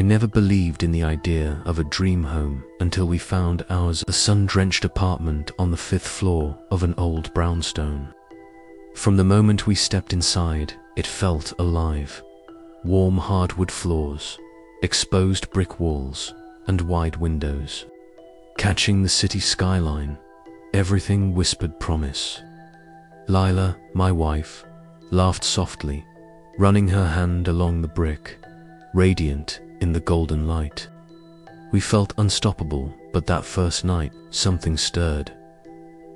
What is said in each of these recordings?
I never believed in the idea of a dream home until we found ours, a sun-drenched apartment on the 5th floor of an old brownstone. From the moment we stepped inside, it felt alive. Warm hardwood floors, exposed brick walls, and wide windows. Catching the city skyline, everything whispered promise. Lila, my wife, laughed softly, running her hand along the brick, radiant in the golden light. We felt unstoppable, but that first night, something stirred.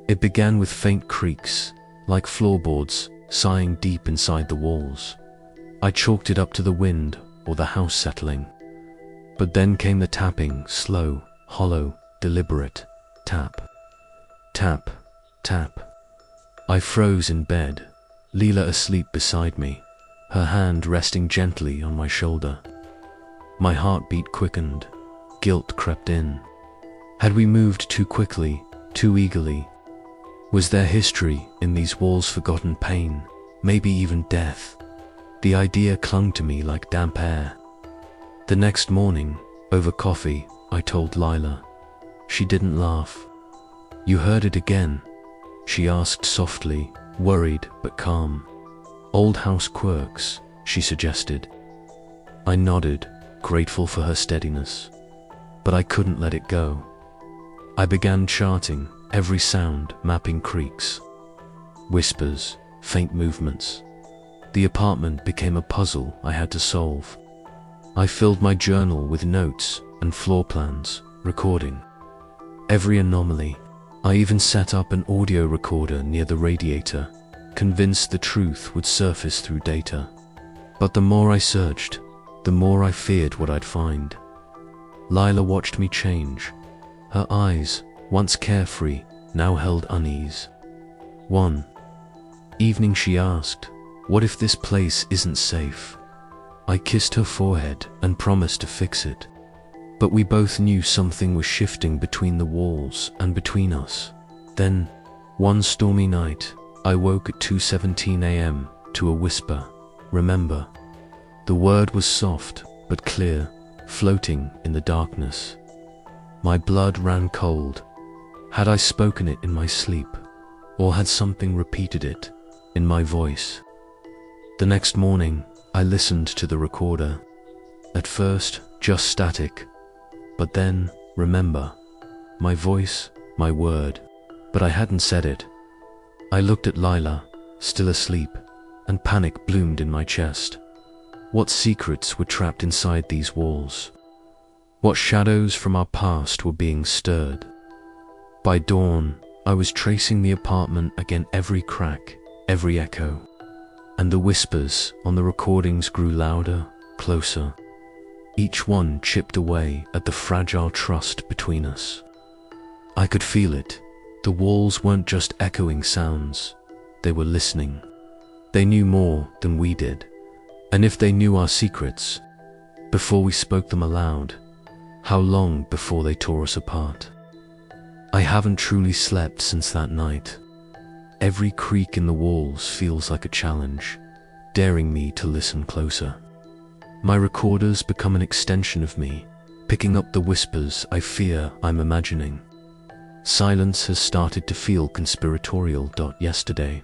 It began with faint creaks, like floorboards sighing deep inside the walls. I chalked it up to the wind or the house settling. But then came the tapping, slow, hollow, deliberate. Tap, tap, tap. I froze in bed, Leela asleep beside me, her hand resting gently on my shoulder. My heartbeat quickened, guilt crept in. Had we moved too quickly, too eagerly? Was there history in these walls, forgotten pain, maybe even death? The idea clung to me like damp air. The next morning, over coffee, I told Lila. She didn't laugh. "You heard it again?" she asked softly, worried but calm. "Old house quirks," she suggested. I nodded, grateful for her steadiness. But I couldn't let it go. I began charting every sound, mapping creaks, whispers, faint movements. The apartment became a puzzle I had to solve. I filled my journal with notes and floor plans, recording every anomaly. I even set up an audio recorder near the radiator, convinced the truth would surface through data. But the more I searched, the more I feared what I'd find. Lila watched me change. Her eyes, once carefree, now held unease. One evening she asked, "What if this place isn't safe?" I kissed her forehead and promised to fix it. But we both knew something was shifting between the walls and between us. Then, one stormy night, I woke at 2:17 a.m. to a whisper, "Remember." The word was soft but clear, floating in the darkness. My blood ran cold. Had I spoken it in my sleep, or had something repeated it in my voice? The next morning, I listened to the recorder. At first, just static. But then, remember, my voice, my word. But I hadn't said it. I looked at Lila, still asleep, and panic bloomed in my chest. What secrets were trapped inside these walls? What shadows from our past were being stirred? By dawn, I was tracing the apartment against every crack, every echo. And the whispers on the recordings grew louder, closer. Each one chipped away at the fragile trust between us. I could feel it. The walls weren't just echoing sounds. They were listening. They knew more than we did. And if they knew our secrets, before we spoke them aloud, how long before they tore us apart? I haven't truly slept since that night. Every creak in the walls feels like a challenge, daring me to listen closer. My recorders become an extension of me, picking up the whispers I fear I'm imagining. Silence has started to feel conspiratorial. Yesterday,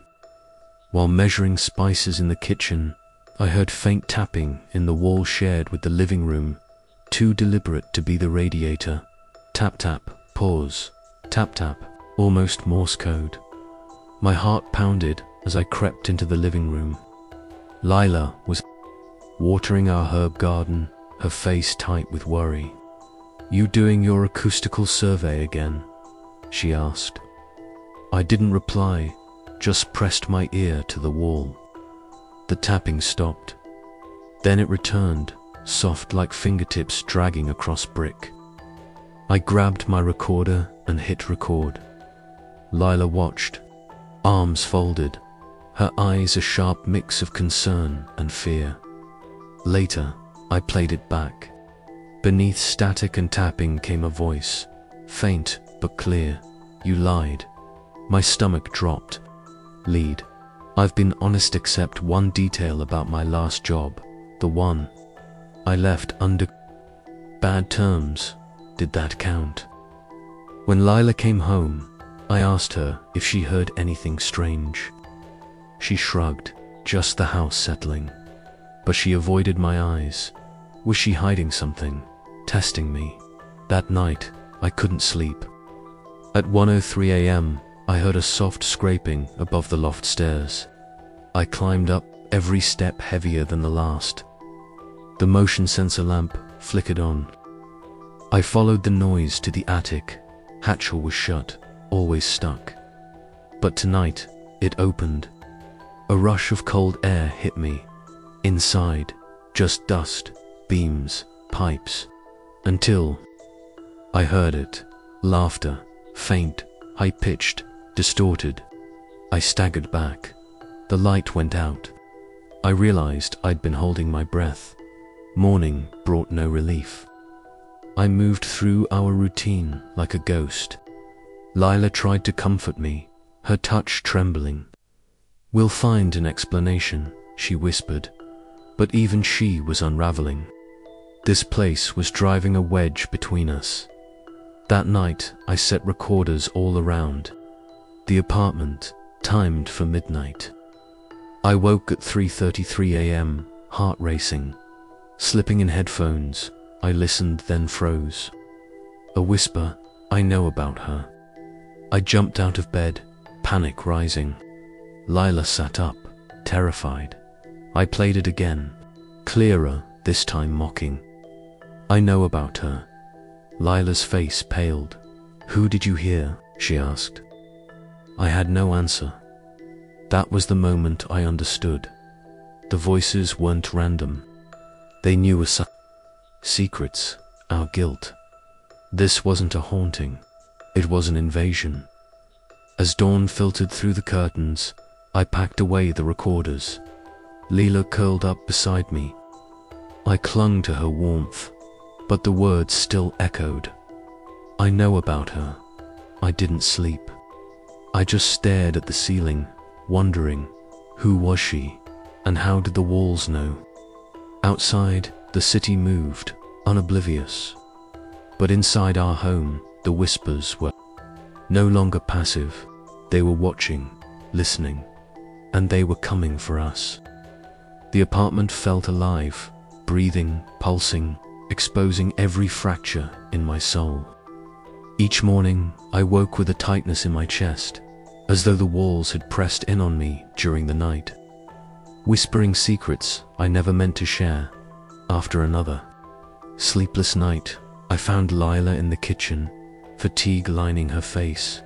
while measuring spices in the kitchen, I heard faint tapping in the wall shared with the living room, too deliberate to be the radiator. Tap tap, pause, tap tap, almost Morse code. My heart pounded as I crept into the living room. Lila was watering our herb garden, her face tight with worry. "You doing your acoustical survey again?" she asked. I didn't reply, just pressed my ear to the wall. The tapping stopped. Then it returned, soft like fingertips dragging across brick. I grabbed my recorder and hit record. Lila watched, arms folded, her eyes a sharp mix of concern and fear. Later, I played it back. Beneath static and tapping came a voice, faint but clear. "You lied." My stomach dropped. "Lead. I've been honest except one detail about my last job, the one I left Bad terms, did that count? When Lila came home, I asked her if she heard anything strange. She shrugged, just the house settling. But she avoided my eyes. Was she hiding something, testing me? That night, I couldn't sleep. At 1:03 a.m., I heard a soft scraping above the loft stairs. I climbed up, every step heavier than the last. The motion sensor lamp flickered on. I followed the noise to the attic. Hatchel was shut, always stuck. But tonight, it opened. A rush of cold air hit me. Inside, just dust, beams, pipes. Until I heard it. Laughter, faint, high-pitched, distorted. I staggered back. The light went out. I realized I'd been holding my breath. Morning brought no relief. I moved through our routine like a ghost. Lila tried to comfort me, her touch trembling. "We'll find an explanation," she whispered. But even she was unraveling. This place was driving a wedge between us. That night, I set recorders all around. The apartment, timed for midnight. I woke at 3:33 a.m., heart racing. Slipping in headphones, I listened then froze. A whisper, "I know about her." I jumped out of bed, panic rising. Lila sat up, terrified. I played it again, clearer, this time mocking. "I know about her." Lila's face paled. "Who did you hear?" she asked. I had no answer. That was the moment I understood. The voices weren't random. They knew us. Secrets, our guilt. This wasn't a haunting. It was an invasion. As dawn filtered through the curtains, I packed away the recorders. Lila curled up beside me. I clung to her warmth, but the words still echoed. I know about her. I didn't sleep. I just stared at the ceiling, wondering, who was she, and how did the walls know? Outside, the city moved, unoblivious. But inside our home, the whispers were no longer passive. They were watching, listening, and they were coming for us. The apartment felt alive, breathing, pulsing, exposing every fracture in my soul. Each morning, I woke with a tightness in my chest, as though the walls had pressed in on me during the night, whispering secrets I never meant to share. After another sleepless night, I found Lila in the kitchen, fatigue lining her face.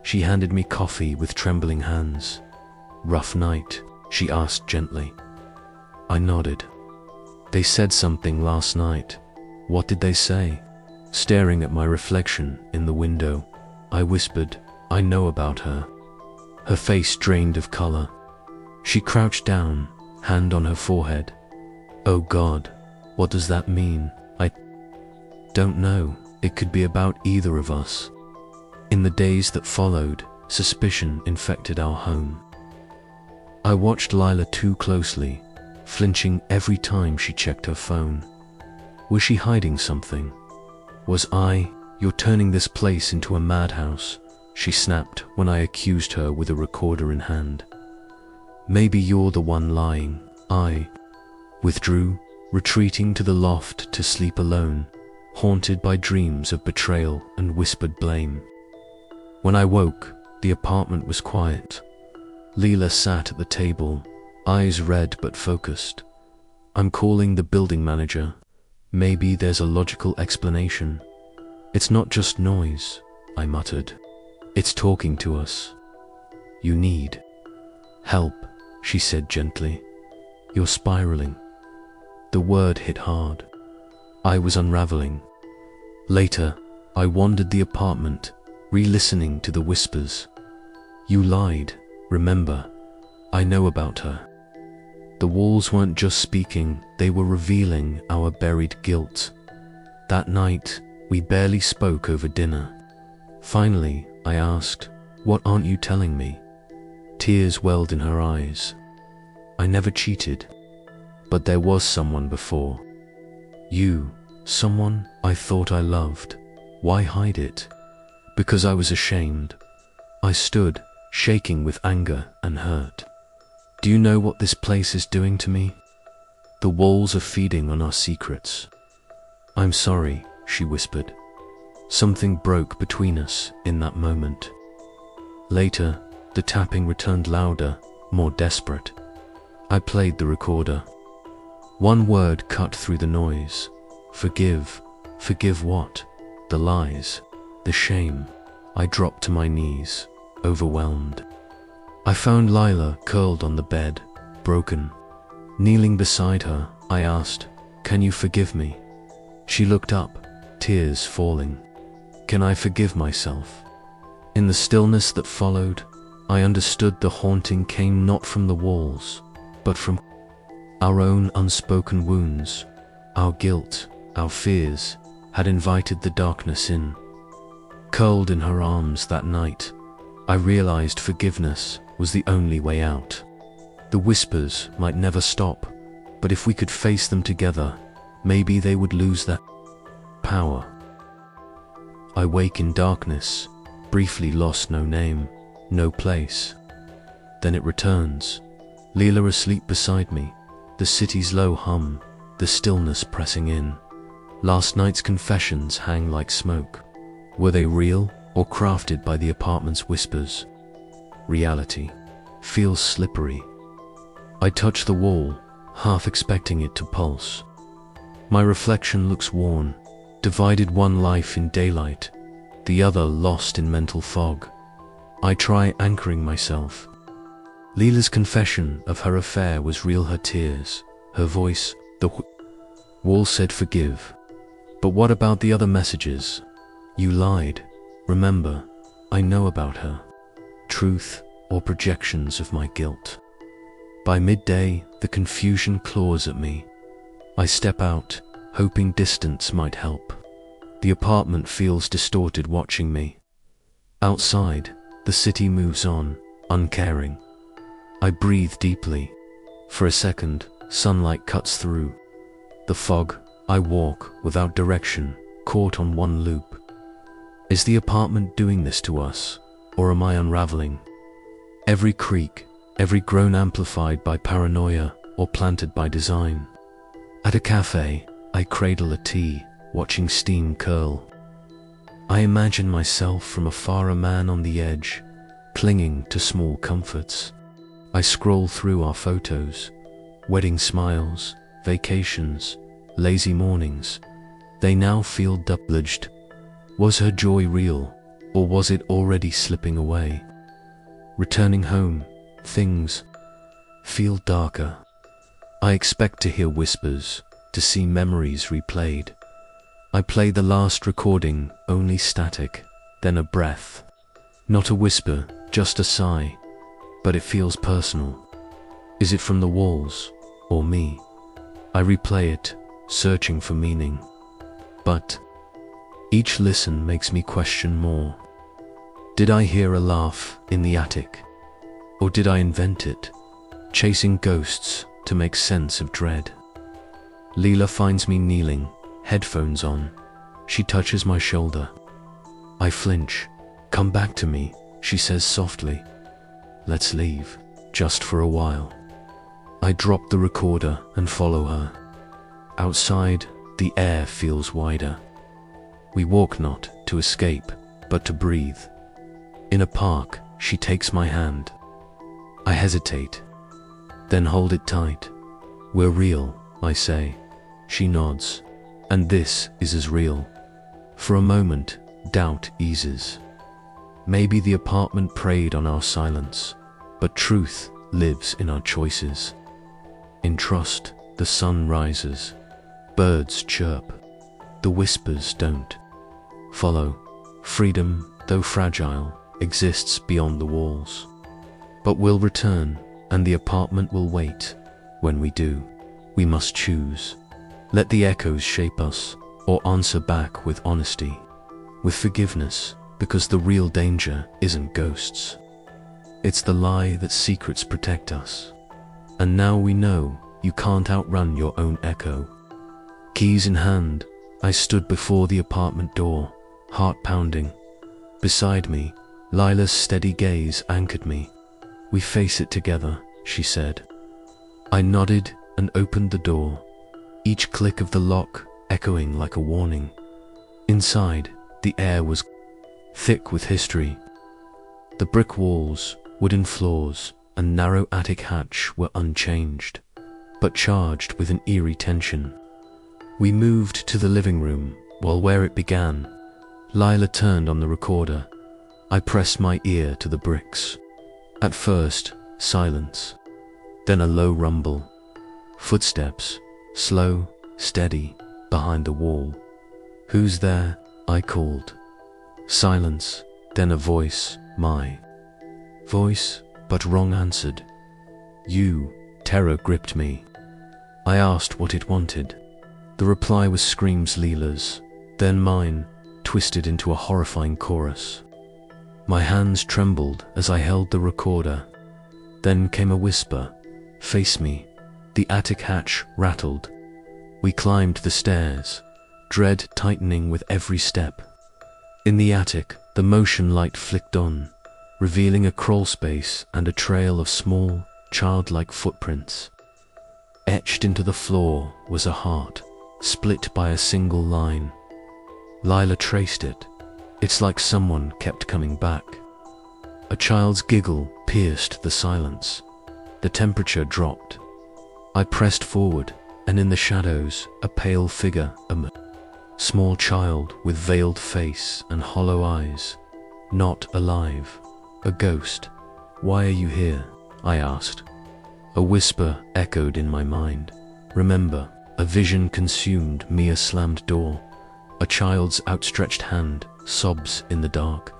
She handed me coffee with trembling hands. "Rough night?" she asked gently. I nodded. "They said something last night." "What did they say?" Staring at my reflection in the window, I whispered, "I know about her." Her face drained of color. She crouched down, hand on her forehead. "Oh God, what does that mean?" "I don't know. It could be about either of us." In the days that followed, suspicion infected our home. I watched Lila too closely, flinching every time she checked her phone. Was she hiding something? Was I? "You're turning this place into a madhouse," she snapped when I accused her with a recorder in hand. "Maybe you're the one lying." I withdrew, retreating to the loft to sleep alone, haunted by dreams of betrayal and whispered blame. When I woke, the apartment was quiet. Lila sat at the table, eyes red but focused. "I'm calling the building manager. Maybe there's a logical explanation." "It's not just noise," I muttered. "It's talking to us." "You need help," she said gently. "You're spiraling." The word hit hard. I was unraveling. Later, I wandered the apartment, re-listening to the whispers. "You lied, remember? I know about her." The walls weren't just speaking, they were revealing our buried guilt. That night, we barely spoke over dinner. Finally, I asked, "What aren't you telling me?" Tears welled in her eyes. "I never cheated. But there was someone before. You, Someone I thought I loved. Why hide it? Because I was ashamed. I stood, shaking with anger and hurt. Do you know what this place is doing to me? The walls are feeding on our secrets. I'm sorry, she whispered. Something broke between us in that moment. Later, the tapping returned louder, more desperate. I played the recorder. One word cut through the noise. Forgive. Forgive what? The lies. The shame. I dropped to my knees, overwhelmed. I found Lila curled on the bed, broken. Kneeling beside her, I asked, "Can you forgive me?" She looked up, tears falling. Can I forgive myself? In the stillness that followed, I understood the haunting came not from the walls, but from our own unspoken wounds. Our guilt, our fears, had invited the darkness in. Curled in her arms that night, I realized forgiveness was the only way out. The whispers might never stop, but if we could face them together, maybe they would lose their power. I wake in darkness, briefly lost, no name, no place. Then it returns. Leela asleep beside me, the city's low hum, the stillness pressing in. Last night's confessions hang like smoke. Were they real or crafted by the apartment's whispers? Reality feels slippery. I touch the wall, half expecting it to pulse. My reflection looks worn, divided, one life in daylight, the other lost in mental fog. I try anchoring myself. Leela's confession of her affair was real, her tears, her voice, the wall said forgive. But what about the other messages? You lied. Remember, I know about her. Truth or projections of my guilt. By midday, the confusion claws at me. I step out, hoping distance might help. The apartment feels distorted watching me. Outside, the city moves on, uncaring. I breathe deeply. For a second, sunlight cuts through. The fog, I walk without direction, caught on one loop. Is the apartment doing this to us, or am I unraveling? Every creak, every groan amplified by paranoia or planted by design. At a cafe, I cradle a tea, watching steam curl. I imagine myself from afar, a man on the edge, clinging to small comforts. I scroll through our photos, wedding smiles, vacations, lazy mornings. They now feel double-edged. Was her joy real, or was it already slipping away? Returning home, things feel darker. I expect to hear whispers, to see memories replayed. I play the last recording, only static, then a breath. Not a whisper, just a sigh, but it feels personal. Is it from the walls, or me? I replay it, searching for meaning. But each listen makes me question more. Did I hear a laugh in the attic? Or did I invent it, chasing ghosts to make sense of dread? Leela finds me kneeling, headphones on. She touches my shoulder. I flinch. Come back to me, she says softly. Let's leave, just for a while. I drop the recorder and follow her. Outside, the air feels wider. We walk not to escape, but to breathe. In a park, she takes my hand. I hesitate, then hold it tight. We're real, I say. She nods. And this is as real. For a moment, doubt eases. Maybe the apartment preyed on our silence, but truth lives in our choices. In trust, the sun rises. Birds chirp. The whispers don't. Follow. Freedom, though fragile, exists beyond the walls. But we'll return, and the apartment will wait. When we do, we must choose. Let the echoes shape us, or answer back with honesty, with forgiveness, because the real danger isn't ghosts. It's the lie that secrets protect us. And now we know you can't outrun your own echo. Keys in hand, I stood before the apartment door, heart pounding. Beside me, Lila's steady gaze anchored me. "We face it together," she said. I nodded and opened the door, each click of the lock echoing like a warning. Inside, the air was thick with history. The brick walls, wooden floors, and narrow attic hatch were unchanged, but charged with an eerie tension. We moved to the living room, while where it began, Lila turned on the recorder. I pressed my ear to the bricks. At first, silence, then a low rumble. Footsteps, slow, steady, behind the wall. "Who's there?" I called. Silence, then a voice, my voice, but wrong answered. "You." Terror gripped me. I asked what it wanted. The reply was screams Lila's, then mine, twisted into a horrifying chorus. My hands trembled as I held the recorder. Then came a whisper, "Face me." The attic hatch rattled. We climbed the stairs, dread tightening with every step. In the attic, the motion light flicked on, revealing a crawl space and a trail of small, childlike footprints. Etched into the floor was a heart, split by a single line. Lila traced it. It's like someone kept coming back. A child's giggle pierced the silence. The temperature dropped. I pressed forward, and in the shadows, a pale figure emerged. Small child with veiled face and hollow eyes. Not alive. A ghost. "Why are you here?" I asked. A whisper echoed in my mind. Remember, a vision consumed me. A slammed door. A child's outstretched hand, sobs in the dark.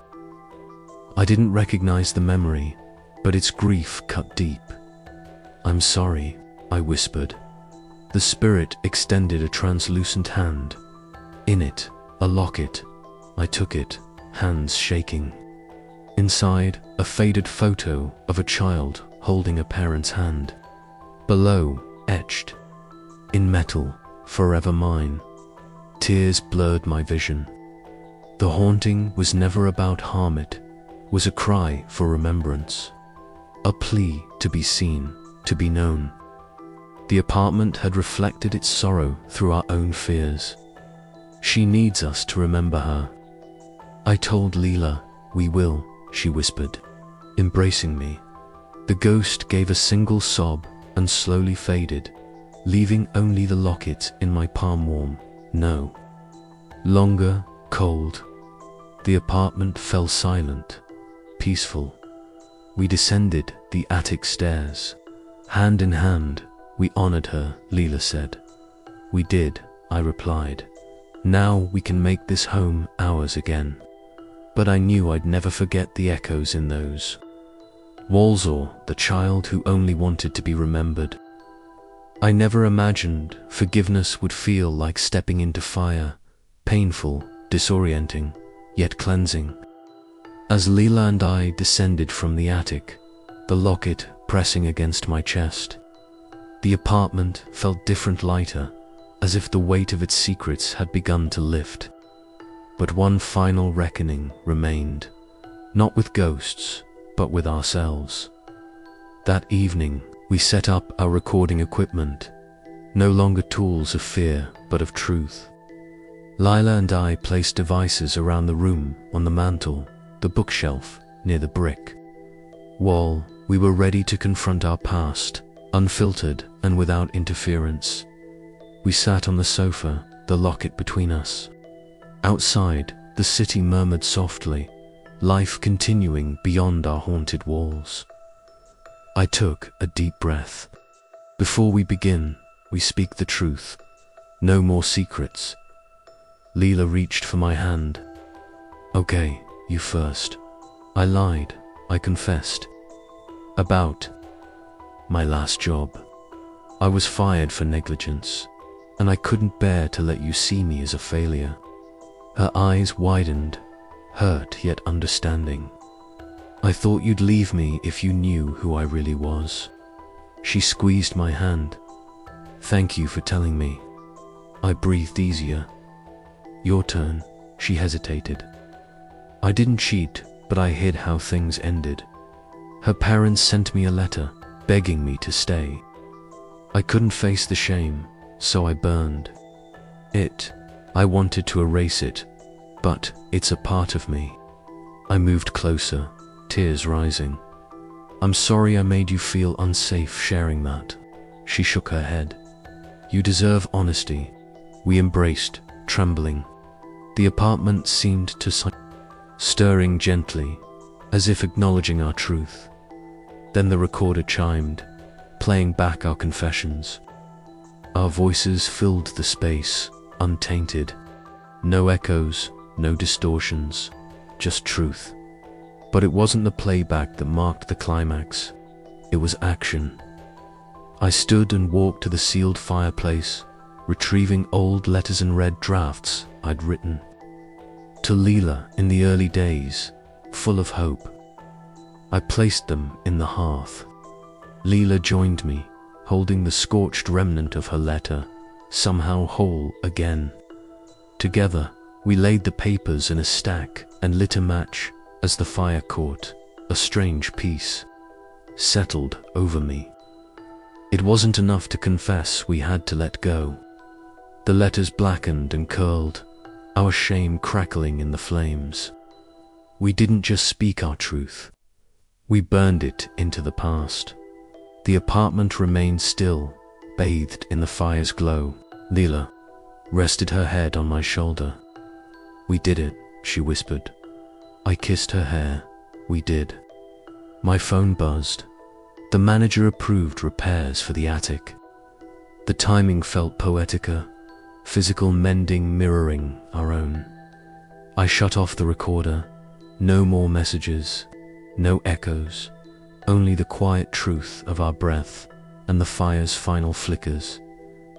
I didn't recognize the memory, but its grief cut deep. "I'm sorry," I whispered. The spirit extended a translucent hand. In it, a locket. I took it, hands shaking. Inside, a faded photo of a child holding a parent's hand. Below, etched, in metal, "Forever mine." Tears blurred my vision. The haunting was never about harm, it was a cry for remembrance. A plea to be seen, to be known. The apartment had reflected its sorrow through our own fears. "She needs us to remember her." I told Lila, "We will," she whispered, embracing me. The ghost gave a single sob and slowly faded, leaving only the locket in my palm warm. No longer cold. The apartment fell silent, peaceful. We descended the attic stairs. Hand in hand, we honored her, Lila said. "We did," I replied. "Now we can make this home ours again." But I knew I'd never forget the echoes in those walls, or the child who only wanted to be remembered. I never imagined forgiveness would feel like stepping into fire, painful, disorienting, yet cleansing. As Lila and I descended from the attic, the locket pressing against my chest, the apartment felt different, lighter, as if the weight of its secrets had begun to lift. But one final reckoning remained, not with ghosts, but with ourselves. That evening, we set up our recording equipment, no longer tools of fear, but of truth. Lila and I placed devices around the room, on the mantle, the bookshelf, near the brick wall. We were ready to confront our past, unfiltered and without interference. We sat on the sofa, the locket between us. Outside, the city murmured softly, life continuing beyond our haunted walls. I took a deep breath. Before we begin, we speak the truth. No more secrets. Lila reached for my hand. "Okay, you first." I lied, I confessed. About my last job. I was fired for negligence, and I couldn't bear to let you see me as a failure. Her eyes widened, hurt yet understanding. "I thought you'd leave me if you knew who I really was." She squeezed my hand. "Thank you for telling me." I breathed easier. Your turn. She hesitated. I didn't cheat, but I hid how things ended. Her parents sent me a letter, begging me to stay. I couldn't face the shame, so I burned it. I wanted to erase it, but it's a part of me. I moved closer, tears rising. I'm sorry I made you feel unsafe sharing that. She shook her head. You deserve honesty. We embraced, trembling. The apartment seemed to sigh, stirring gently, as if acknowledging our truth. Then the recorder chimed, playing back our confessions. Our voices filled the space, untainted. No echoes, no distortions, just truth. But it wasn't the playback that marked the climax. It was action. I stood and walked to the sealed fireplace, retrieving old letters and red drafts I'd written. To Leela in the early days, full of hope. I placed them in the hearth. Leela joined me, holding the scorched remnant of her letter, somehow whole again. Together, we laid the papers in a stack and lit a match as the fire caught. A strange peace settled over me. It wasn't enough to confess, we had to let go. The letters blackened and curled, our shame crackling in the flames. We didn't just speak our truth. We burned it into the past. The apartment remained still, bathed in the fire's glow. Leela rested her head on my shoulder. We did it, she whispered. I kissed her hair. We did. My phone buzzed. The manager approved repairs for the attic. The timing felt poetica, physical mending mirroring our own. I shut off the recorder. No more messages, no echoes, only the quiet truth of our breath and the fire's final flickers.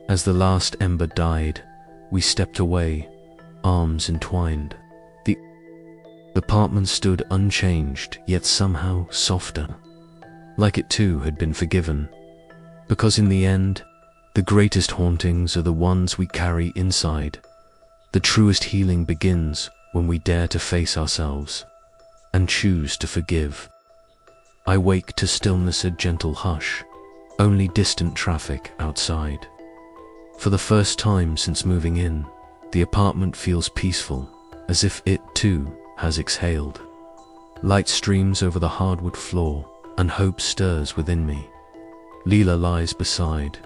As the last ember died, we stepped away, arms entwined. The apartment stood unchanged, yet somehow softer, like it too had been forgiven. Because in the end, the greatest hauntings are the ones we carry inside. The truest healing begins when we dare to face ourselves and choose to forgive. I wake to stillness, a gentle hush, only distant traffic outside. For the first time since moving in, the apartment feels peaceful, as if it too has exhaled. Light streams over the hardwood floor, and hope stirs within me. Leela lies beside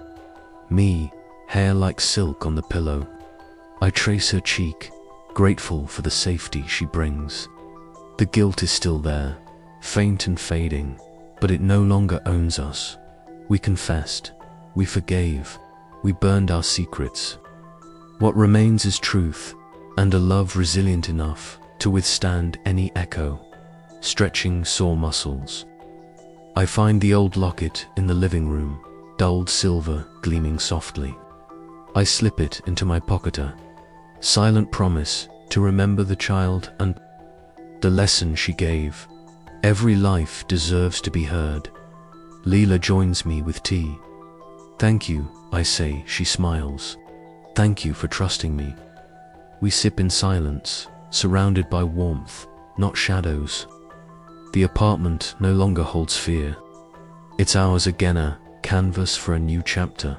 me, hair like silk on the pillow. I trace her cheek, grateful for the safety she brings. The guilt is still there, faint and fading, but it no longer owns us. We confessed, we forgave, we burned our secrets. What remains is truth, and a love resilient enough to withstand any echo, stretching sore muscles. I find the old locket in the living room, dulled silver gleaming softly. I slip it into my pocketer, silent promise to remember the child and the lesson she gave. Every life deserves to be heard. Leela joins me with tea. Thank you, I say. She smiles. Thank you for trusting me. We sip in silence, surrounded by warmth, not shadows. The apartment no longer holds fear. It's ours again, a canvas for a new chapter.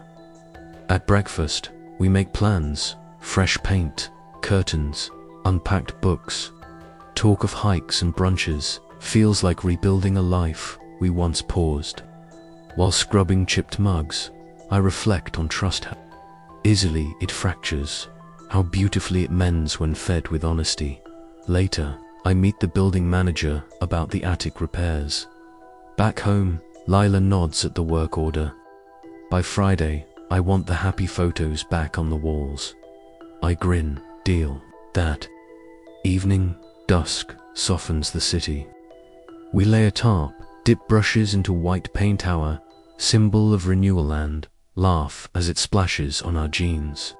At breakfast, we make plans, fresh paint, curtains, unpacked books. Talk of hikes and brunches feels like rebuilding a life we once paused. While scrubbing chipped mugs, I reflect on trust. How easily it fractures, how beautifully it mends when fed with honesty. Later, I meet the building manager about the attic repairs. Back home, Lila nods at the work order. By Friday, I want the happy photos back on the walls. I grin. Deal. That evening, dusk softens the city. We lay a tarp, dip brushes into white paint, our symbol of renewal, and laugh as it splashes on our jeans.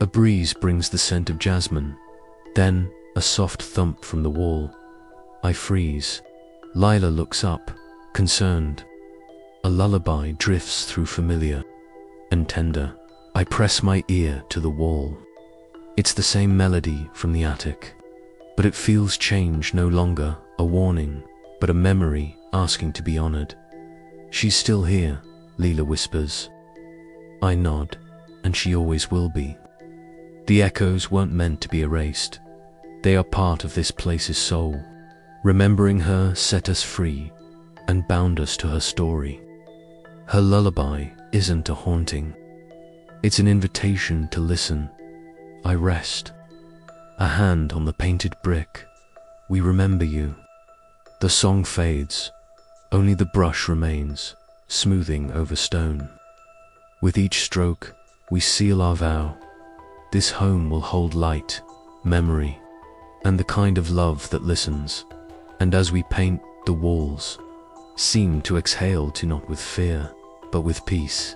A breeze brings the scent of jasmine, then a soft thump from the wall. I freeze. Lila looks up, concerned. A lullaby drifts through, familiar and tender. I press my ear to the wall. It's the same melody from the attic, but it feels change no longer a warning, but a memory asking to be honored. She's still here, Leela whispers. I nod, and she always will be. The echoes weren't meant to be erased. They are part of this place's soul. Remembering her set us free and bound us to her story. Her lullaby isn't a haunting. It's an invitation to listen. I rest, a hand on the painted brick. We remember you. The song fades, only the brush remains, smoothing over stone. With each stroke, we seal our vow. This home will hold light, memory, and the kind of love that listens. And as we paint, the walls seem to exhale to not with fear, but with peace.